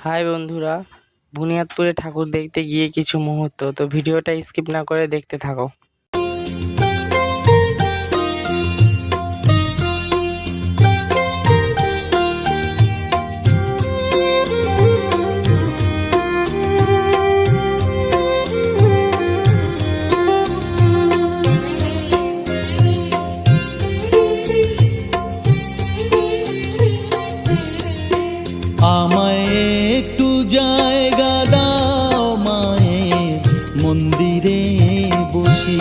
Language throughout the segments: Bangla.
হাই বন্ধুরা, বুনিয়াদপুরে ঠাকুর দেখতে গিয়ে কিছু মুহূর্ত। তো ভিডিওটা স্কিপ না করে দেখতে থাকো। আমায় একটু জায়গা দাও, মায়ের মন্দিরে বসি।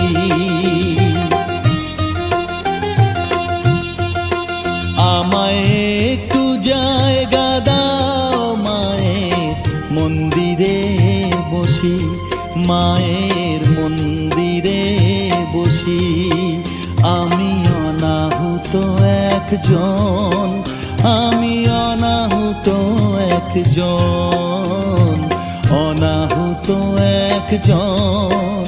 আমায় একটু জায়গা দাও, মায়ের মন্দিরে বসি। মায়ের মন্দিরে বসি। আমি অনাহুত একজন, আমি অনাহুত একজন, অনাহুত একজন।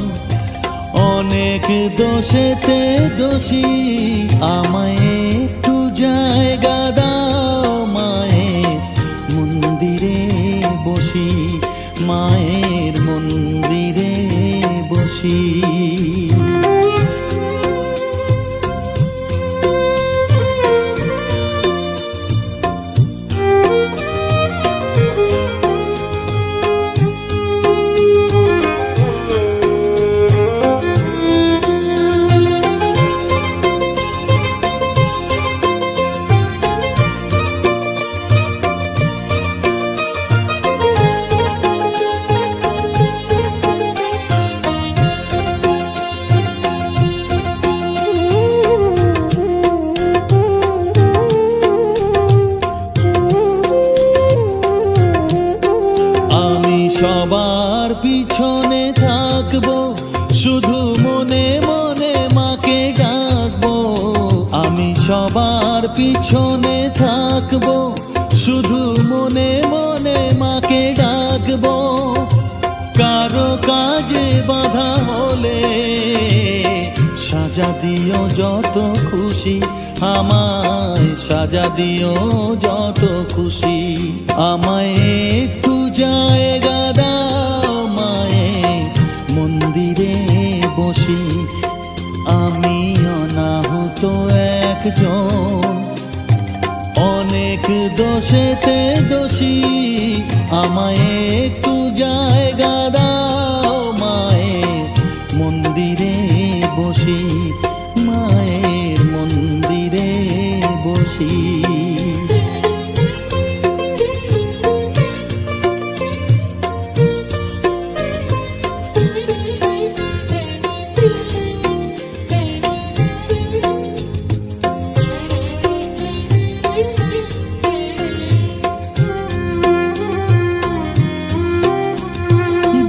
অনেক দোষেতে দোষী, আমায় একটু জায়গা দাও, মায়ের মন্দিরে বসি। মায়ের মন্দিরে বসি। সবার পিছনে থাকবো, শুধু মনে মনে মাকে ডাকবো। আমি সবার পিছনে থাকবো, শুধু মনে মনে মাকে ডাকবো। কারো কাজে বাধা হলে সাজা দিও যত খুশি, আমায় সাজা দিও যত খুশি। আমায় একটু জায়গা দাও, মায়ের মন্দিরে বসি। আমি অনাহুত একজন, অনেক দোষেতে দোষী। আমায় একটু জায়গা দাও, মায়ের মন্দিরে বসি। মায়ের মন্দিরে বসি।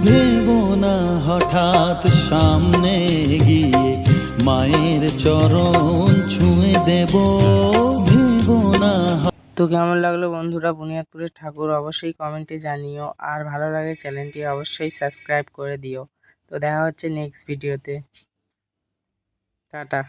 ভেবো না হঠাৎ সামনে গিয়ে মায়ের চরণ ছুঁয়ে দেব। ভেবো না। তো কেমন লাগলো বন্ধুরা বুনিয়াদপুরের ঠাকুর? অবশ্যই কমেন্টে জানিও। আর ভালো লাগে চ্যানেলটি অবশ্যই সাবস্ক্রাইব করে দিও। তো দেখা হচ্ছে নেক্সট ভিডিওতে। টাটা।